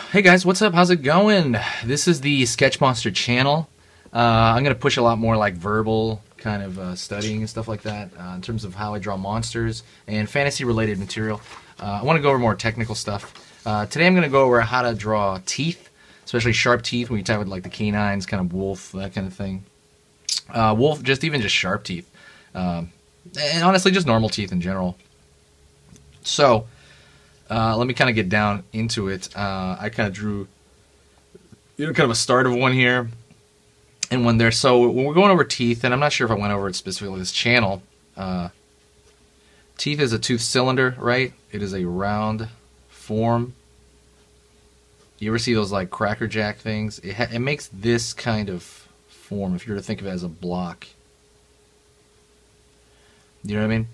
Hey guys, what's up? How's it going? This is the Sketch Monster channel. I'm going to push a lot more like verbal kind of studying and stuff like that in terms of how I draw monsters and fantasy related material. I want to go over more technical stuff. Today I'm going to go over how to draw teeth, especially sharp teeth when you type with like the canines, kind of wolf, that kind of thing. Wolf, even just sharp teeth. And honestly, just normal teeth in general. So, let me kind of get down into it. I kind of drew, kind of a start of one here, and one there. So when we're going over teeth, and I'm not sure if I went over it specifically on this channel, teeth is a tooth cylinder, right? It is a round form. You ever see those like Cracker Jack things? It makes this kind of form, if you were to think of it as a block. You know what I mean?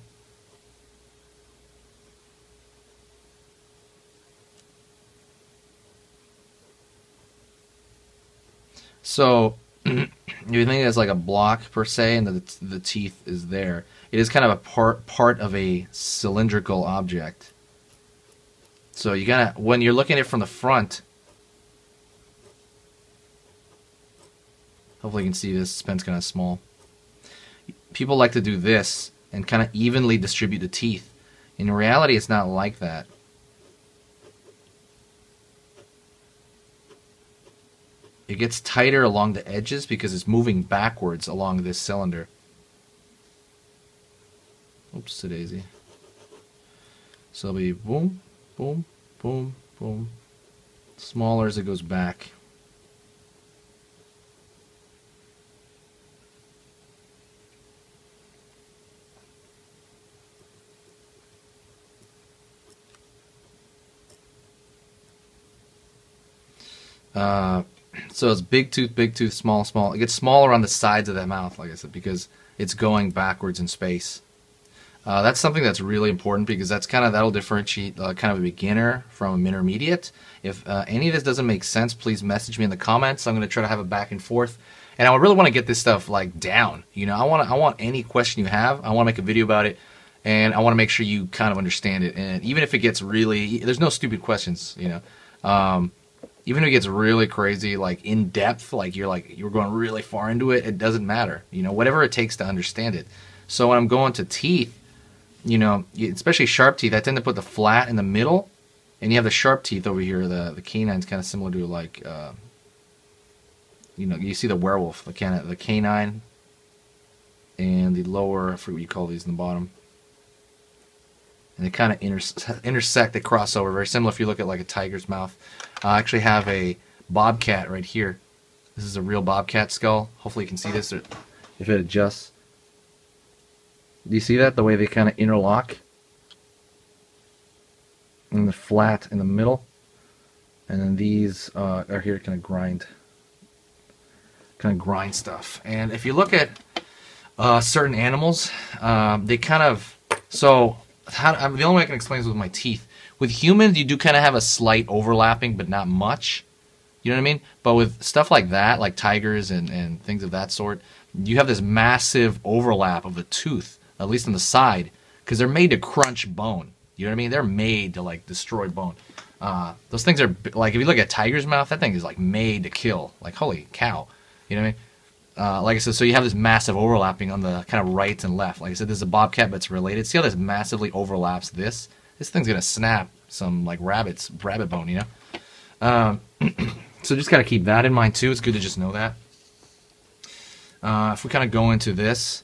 So, if you think it's like a block per se, and the teeth is there, it is kind of a part of a cylindrical object. So you gotta, when you're looking at it from the front, hopefully you can see this pen's kind of small. People like to do this and kind of evenly distribute the teeth. In reality, it's not like that. It gets tighter along the edges because it's moving backwards along this cylinder. Oops, daisy. So it'll be boom, boom, boom, boom. Smaller as it goes back. So it's big tooth, small, small. It gets smaller on the sides of that mouth, like I said, because it's going backwards in space. That's something that's really important because that'll differentiate kind of a beginner from an intermediate. If any of this doesn't make sense, please message me in the comments. I'm going to try to have a back and forth, and I really want to get this stuff like down. You know, I want any question you have. I want to make a video about it, and I want to make sure you kind of understand it. And even if it gets really, there's no stupid questions. You know. Even if it gets really crazy, like in depth, like you're going really far into it, it doesn't matter. You know, whatever it takes to understand it. So when I'm going to teeth, you know, especially sharp teeth, I tend to put the flat in the middle, and you have the sharp teeth over here. The canine's kind of similar to like, you know, you see the werewolf, the canine, and the lower, I forget what you call these in the bottom. And they kind of intersect, they cross over. Very similar if you look at like a tiger's mouth. I actually have a bobcat right here. This is a real bobcat skull. Hopefully you can see this if it adjusts. Do you see that? The way they kind of interlock? And the flat in the middle. And then these are here to kind of grind stuff. And if you look at certain animals, they kind of, so the only way I can explain this is with my teeth. With humans, you do kind of have a slight overlapping, but not much. You know what I mean? But with stuff like that, like tigers and things of that sort, you have this massive overlap of the tooth, at least on the side, because they're made to crunch bone. You know what I mean? They're made to like destroy bone. Those things are like, if you look at a tiger's mouth, that thing is like made to kill. Like, holy cow. You know what I mean? Like I said, so you have this massive overlapping on the kind of right and left. Like I said, there's a bobcat, but it's related. See how this massively overlaps this? This thing's going to snap some like rabbit bone, you know? So just got to keep that in mind too. It's good to just know that. If we kind of go into this,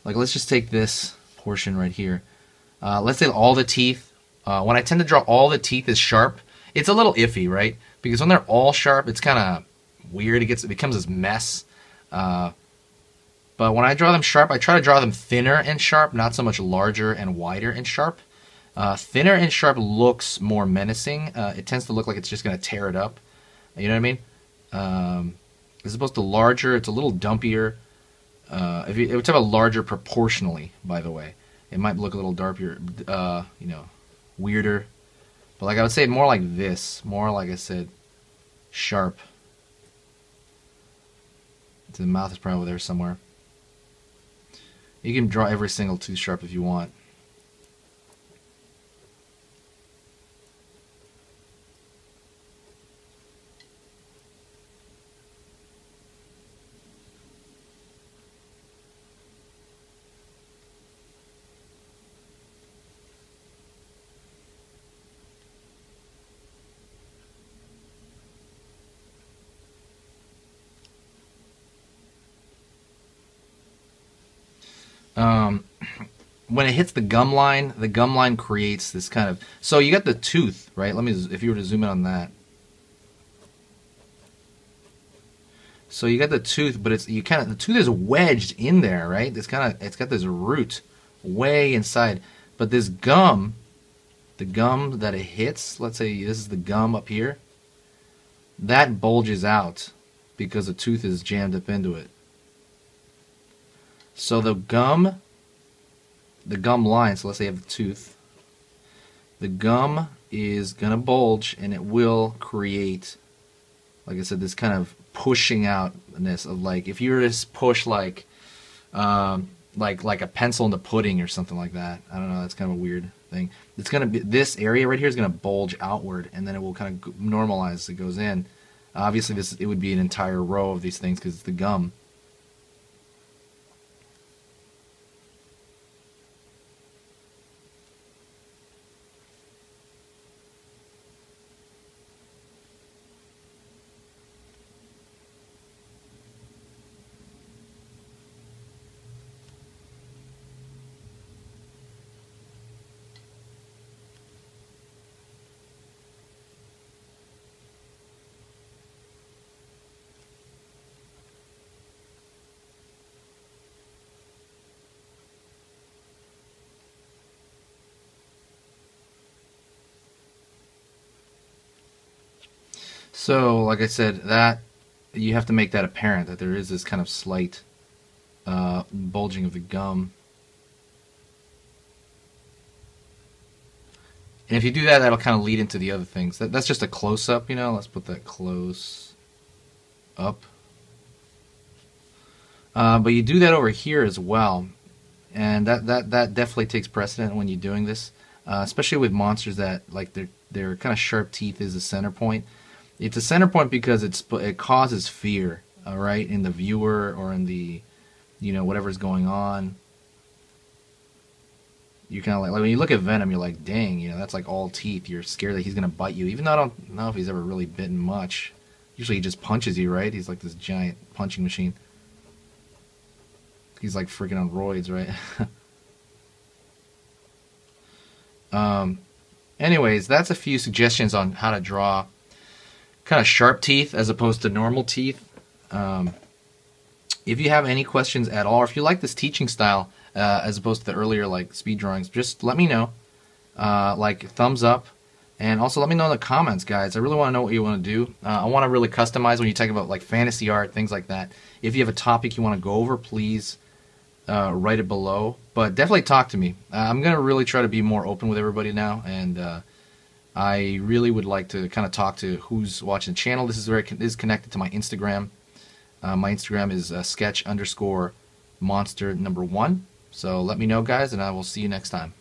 like let's just take this portion right here. Let's say all the teeth. When I tend to draw all the teeth as sharp, it's a little iffy, right? Because when they're all sharp, it's kind of weird. It becomes this mess. But when I draw them sharp, I try to draw them thinner and sharp, not so much larger and wider and sharp. Thinner and sharp looks more menacing. It tends to look like it's just going to tear it up. You know what I mean? As opposed to larger, it's a little dumpier. If you have a larger proportionally, by the way, it might look a little darker, you know, weirder. But like I would say, more like this, more like I said, sharp. The mouth is probably over there somewhere. You can draw every single tooth sharp if you want. When it hits the gum line creates this kind of. So you got the tooth, right? Let me, if you were to zoom in on that. So you got the tooth, but the tooth is wedged in there, right? It's got this root way inside, but this gum, the gum that it hits, let's say this is the gum up here, that bulges out because the tooth is jammed up into it. So the gum line, so let's say you have the tooth, the gum is gonna bulge and it will create, like I said, this kind of pushing outness of, like, if you were to push like a pencil into pudding or something like that. I don't know, that's kind of a weird thing. It's gonna be, this area right here is gonna bulge outward, and then it will kind of normalize as it goes in. Obviously, it would be an entire row of these things because it's the gum. So, like I said, that you have to make that apparent that there is this kind of slight bulging of the gum. And if you do that, that'll kind of lead into the other things. That's just a close-up, you know. Let's put that close up. But you do that over here as well, and that definitely takes precedent when you're doing this, especially with monsters that, like, their kind of sharp teeth is the center point. It's a center point because it causes fear, all right, in the viewer or in the, you know, whatever's going on. You kind of like when you look at Venom, you're like, dang, you know, that's like all teeth. You're scared that he's gonna bite you, even though I don't know if he's ever really bitten much. Usually he just punches you, right? He's like this giant punching machine. He's like freaking on roids, right? Anyways, that's a few suggestions on how to draw kind of sharp teeth as opposed to normal teeth. If you have any questions at all, or if you like this teaching style as opposed to the earlier like speed drawings, just let me know. Like thumbs up, and also let me know in the comments, guys. I really want to know what you want to do. I want to really customize when you talk about like fantasy art, things like that. If you have a topic you want to go over, please write it below. But definitely talk to me. I'm gonna really try to be more open with everybody now, and I really would like to kind of talk to who's watching the channel. This is connected to my Instagram. My Instagram is sketch_monster1. So let me know, guys, and I will see you next time.